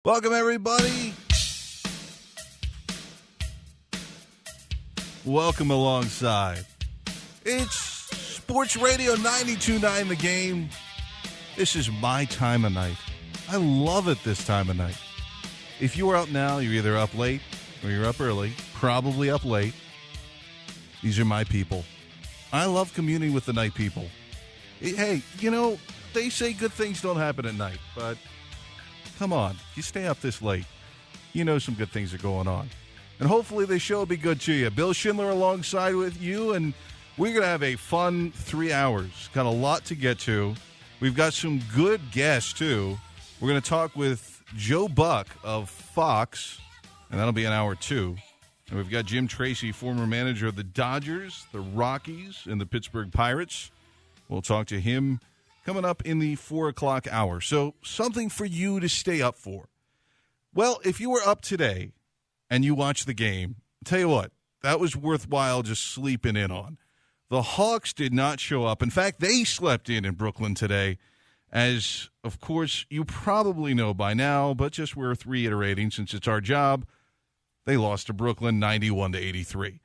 Welcome, everybody. Welcome alongside. It's Sports Radio 92.9 The Game. This is my time of night. I love it this time of night. If you are up now, you're either up late or you're up early, probably up late. These are my people. I love communing with the night people. Hey, you know, they say good things don't happen at night, but come on, you stay up this late, you know some good things are going on. And hopefully the show will be good to you. Bill Schindler alongside with you, and we're going to have a fun 3 hours. Got a lot to get to. We've got some good guests, too. We're going to talk with Joe Buck of Fox, and that'll be an hour 2. And we've got Jim Tracy, former manager of the Dodgers, the Rockies, and the Pittsburgh Pirates. We'll talk to him coming up in the 4 o'clock hour. So something for you to stay up for. Well, if you were up today and you watched the game, I'll tell you what, that was worthwhile just sleeping in on. The Hawks did not show up. In fact, they slept in Brooklyn today, as, of course, you probably know by now, but just worth reiterating since it's our job, they lost to Brooklyn 91-83.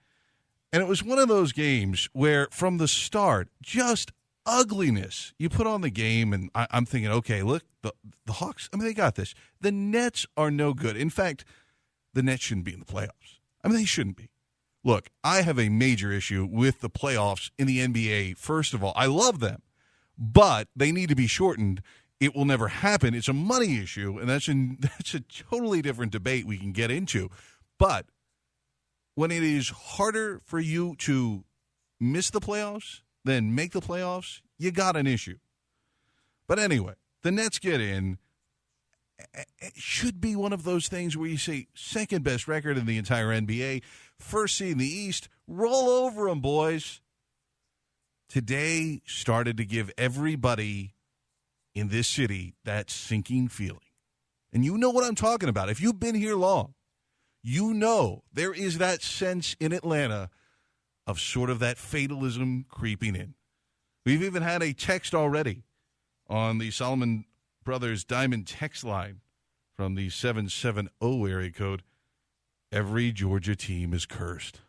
And it was one of those games where, from the start, just ugliness. You put on the game, and I'm thinking, okay, look, the Hawks, I mean, they got this. The Nets are no good. In fact, the Nets shouldn't be in the playoffs. I mean, they shouldn't be. Look, I have a major issue with the playoffs in the NBA. First of all, I love them, but they need to be shortened. It will never happen. It's a money issue, and that's a totally different debate we can get into. But when it is harder for you to miss the playoffs than make the playoffs, you got an issue. But anyway, the Nets get in. It should be one of those things where you say, second best record in the entire NBA, first seed in the East, roll over them, boys. Today started to give everybody in this city that sinking feeling. And you know what I'm talking about. If you've been here long, you know there is that sense in Atlanta of sort of that fatalism creeping in. We've even had a text already on the Solomon Brothers Diamond text line from the 770 area code. Every Georgia team is cursed.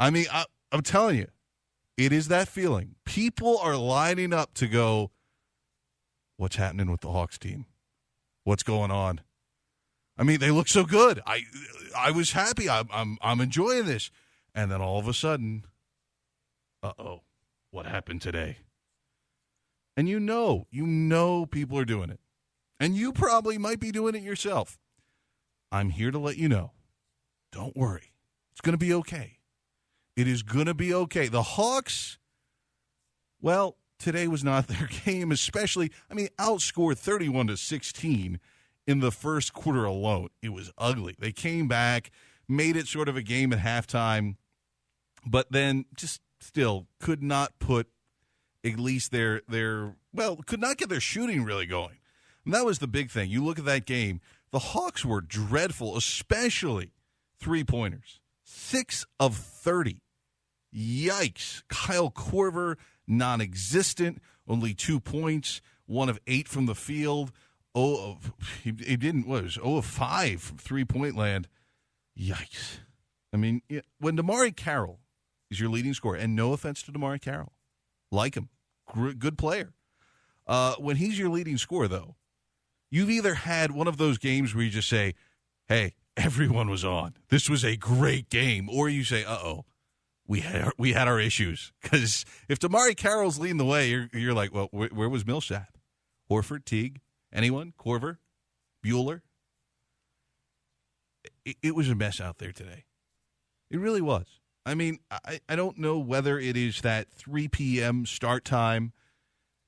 I mean, I'm telling you, it is that feeling. People are lining up to go, what's happening with the Hawks team? What's going on? I mean, they look so good. I was happy. I'm enjoying this. And then all of a sudden, what happened today? And you know people are doing it. And you probably might be doing it yourself. I'm here to let you know. Don't worry. It's going to be okay. It is going to be okay. The Hawks, well, today was not their game, especially, outscored 31-16 in the first quarter alone. It was ugly. They came back, made it sort of a game at halftime, but then just still could not put at least could not get their shooting really going. And that was the big thing. You look at that game, the Hawks were dreadful, especially three-pointers. 6 of 30. Yikes. Kyle Korver, non-existent, only 2 points, 1 of 8 from the field. He didn't, 0 of 5 from three-point land. Yikes. I mean, when DeMarre Carroll is your leading scorer, and no offense to DeMarre Carroll, like him, good player. When he's your leading scorer, though, you've either had one of those games where you just say, hey, everyone was on. This was a great game. Or you say, we had our issues. Because if DeMarre Carroll's leading the way, you're like, well, where was Millsap? Horford, Teague, anyone? Korver? Bueller? It was a mess out there today. It really was. I mean, I don't know whether it is that 3 p.m. start time.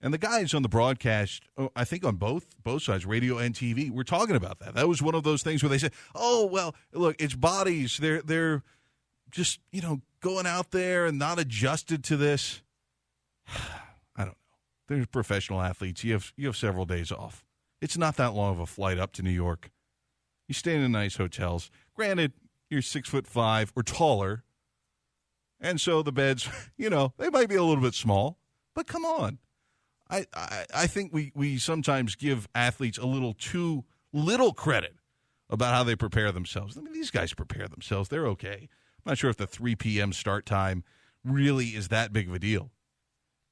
And the guys on the broadcast, I think on both sides, radio and TV, were talking about that. That was one of those things where they said, oh, well, look, it's bodies. They're just, going out there and not adjusted to this. I don't know. They're professional athletes. You have several days off. It's not that long of a flight up to New York. You stay in nice hotels. Granted, you're 6'5" or taller. And so the beds, they might be a little bit small. But come on. I think we sometimes give athletes a little too little credit about how they prepare themselves. I mean, these guys prepare themselves. They're okay. I'm not sure if the 3 p.m. start time really is that big of a deal.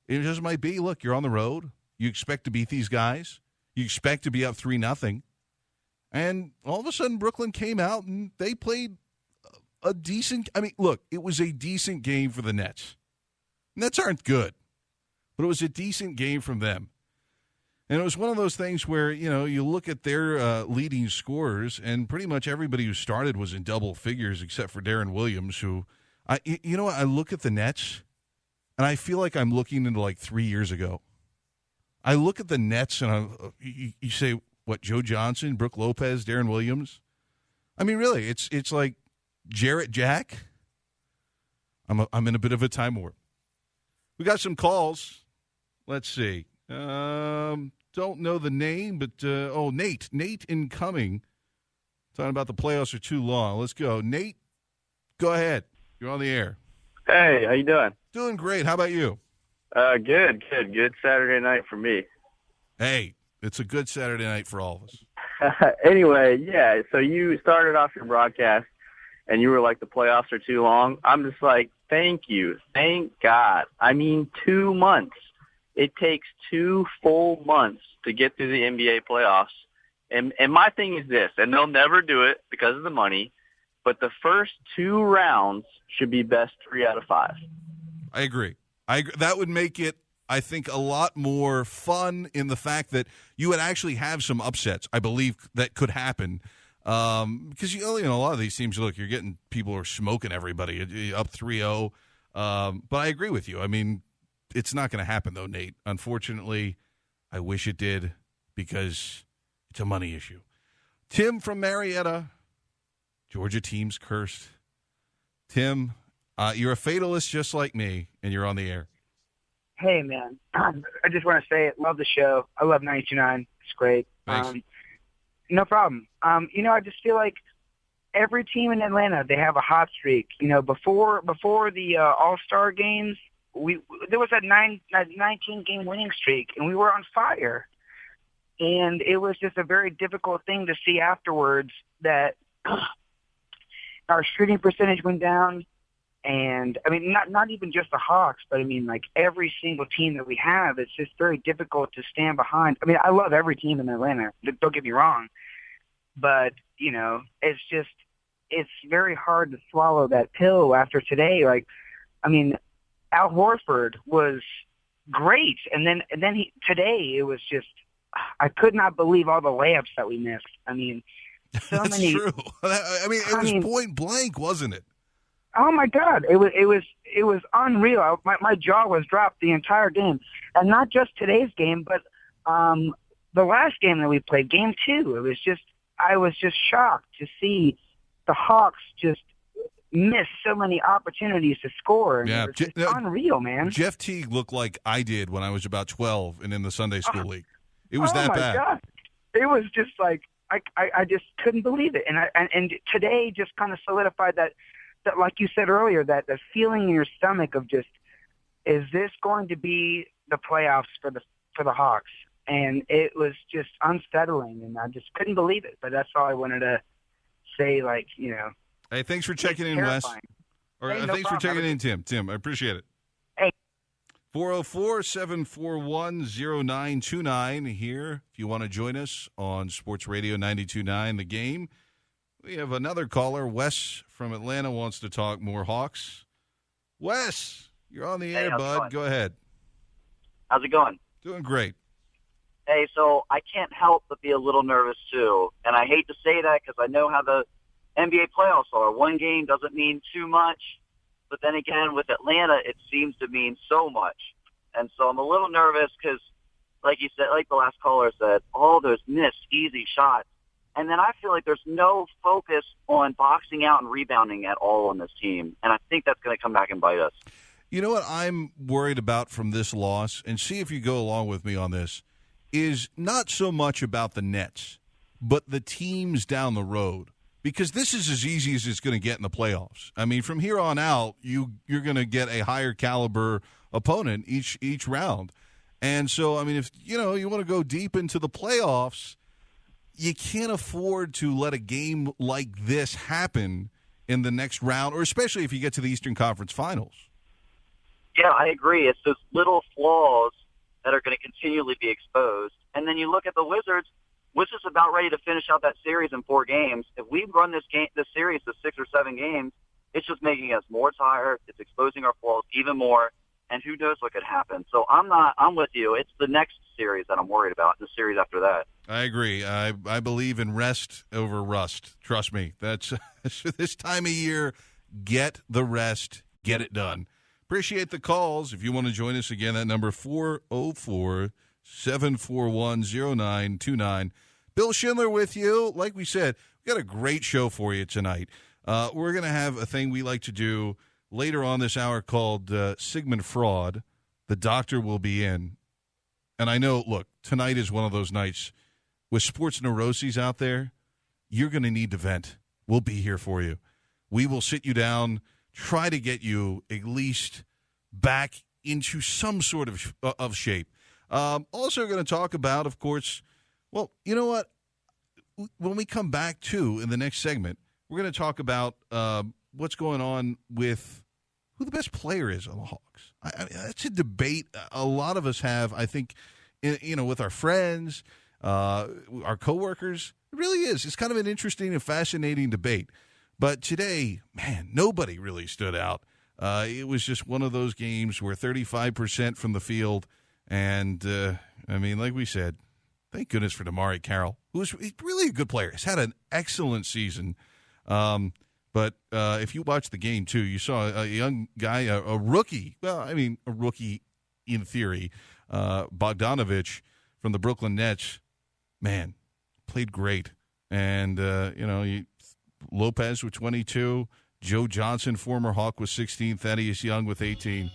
It just might be, look, you're on the road. You expect to beat these guys. You expect to be up 3-0. And all of a sudden, Brooklyn came out and they played a decent – I mean, look, it was a decent game for the Nets. Nets aren't good, but it was a decent game from them. And it was one of those things where, you look at their leading scorers, and pretty much everybody who started was in double figures except for Darren Williams, who – I look at the Nets, and I feel like I'm looking into like 3 years ago. I look at the Nets, and you say, what, Joe Johnson, Brook Lopez, Darren Williams? I mean, really, it's like Jarrett Jack. I'm in a bit of a time warp. We got some calls. Let's see. Don't know the name, but Nate. Nate incoming. Talking about the playoffs are too long. Let's go. Nate, go ahead. You're on the air. Hey, how you doing? Doing great. How about you? Good. Good Saturday night for me. Hey, it's a good Saturday night for all of us. Anyway, yeah, so you started off your broadcast, and you were like, the playoffs are too long. I'm just like, thank you. Thank God. I mean, 2 months. It takes 2 full months to get through the NBA playoffs. And my thing is this, and they'll never do it because of the money, but the first 2 rounds should be best 3 out of 5. I agree. That would make it, I think, a lot more fun in the fact that you would actually have some upsets, I believe, that could happen. Because, a lot of these teams, look, you're getting people who are smoking everybody up 3-0. But I agree with you. I mean, it's not going to happen, though, Nate. Unfortunately, I wish it did because it's a money issue. Tim from Marietta. Georgia team's cursed. Tim, you're a fatalist just like me, and you're on the air. Hey, man. I just want to say, love the show. I love 92.9. It's great. Thanks. No problem. I just feel like every team in Atlanta, they have a hot streak. Before the All-Star games, there was a 19-game winning streak, and we were on fire. And it was just a very difficult thing to see afterwards that our shooting percentage went down. And, I mean, not even just the Hawks, but, I mean, like, every single team that we have, it's just very difficult to stand behind. I mean, I love every team in Atlanta. Don't get me wrong. But, it's very hard to swallow that pill after today. Like, I mean, Al Horford was great. And then today it was just, I could not believe all the layups that we missed. I mean, That's true. I mean, it was point blank, wasn't it? Oh my God! It was unreal. My jaw was dropped the entire game, and not just today's game, but the last game that we played, Game 2. I was just shocked to see the Hawks just miss so many opportunities to score. And it was just unreal, man. Jeff Teague looked like I did when I was about 12 and in the Sunday School League. It was that bad. God. It was just like I just couldn't believe it, and today just kind of solidified that, like you said earlier, that the feeling in your stomach of just, is this going to be the playoffs for the Hawks? And it was just unsettling, and I just couldn't believe it. But that's all I wanted to say, Hey, thanks for checking in, Wes. Thanks for checking in, Tim. Tim, I appreciate it. Hey. 404-741-0929 here. If you want to join us on Sports Radio 92.9 The Game. We have another caller. Wes from Atlanta wants to talk more Hawks. Wes, you're on the air, bud. Go ahead. How's it going? Doing great. Hey, so I can't help but be a little nervous, too. And I hate to say that because I know how the NBA playoffs are. One game doesn't mean too much. But then again, with Atlanta, it seems to mean so much. And so I'm a little nervous because, like you said, like the last caller said, all those missed easy shots. And then I feel like there's no focus on boxing out and rebounding at all on this team. And I think that's going to come back and bite us. You know what I'm worried about from this loss, and see if you go along with me on this, is not so much about the Nets, but the teams down the road. Because this is as easy as it's going to get in the playoffs. I mean, from here on out, you're going to get a higher caliber opponent each round. And so, I mean, if you want to go deep into the playoffs, you can't afford to let a game like this happen in the next round, or especially if you get to the Eastern Conference Finals. Yeah, I agree. It's those little flaws that are going to continually be exposed. And then you look at the Wizards. Wizards about ready to finish out that series in 4 games. If we run this series to 6 or 7 games, it's just making us more tired. It's exposing our flaws even more. And who knows what could happen. So I'm with you. It's the next series that I'm worried about, the series after that. I agree. I believe in rest over rust. Trust me. That's this time of year, get the rest, get it done. Appreciate the calls. If you want to join us again, that number 404-741-0929. Bill Schindler with you. Like we said, we got a great show for you tonight. We're going to have a thing we like to do later on this hour called Sigmund Fraud. The doctor will be in. And I know, look, tonight is one of those nights with sports neuroses out there. You're going to need to vent. We'll be here for you. We will sit you down, try to get you at least back into some sort of shape. Also going to talk about, of course, well, you know what? When we come back, too, in the next segment, we're going to talk about what's going on with who the best player is on the Hawks. I mean, that's a debate a lot of us have, I think, with our friends, our coworkers. It really is. It's kind of an interesting and fascinating debate. But today, man, nobody really stood out. It was just one of those games where 35% from the field. And, like we said, thank goodness for DeMarre Carroll, who's really a good player. He's had an excellent season. But if you watch the game, too, you saw a young guy, a rookie. Well, I mean, a rookie in theory. Bogdanovich from the Brooklyn Nets, man, played great. And, Lopez with 22. Joe Johnson, former Hawk, with 16. Thaddeus Young with 18.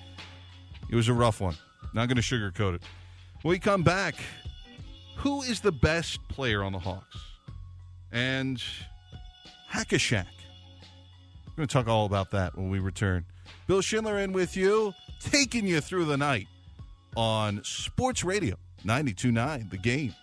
It was a rough one. Not going to sugarcoat it. When we come back, who is the best player on the Hawks? And Hack-a-Shaq. We're going to talk all about that when we return. Bill Schindler in with you, taking you through the night on Sports Radio 92.9 The Game.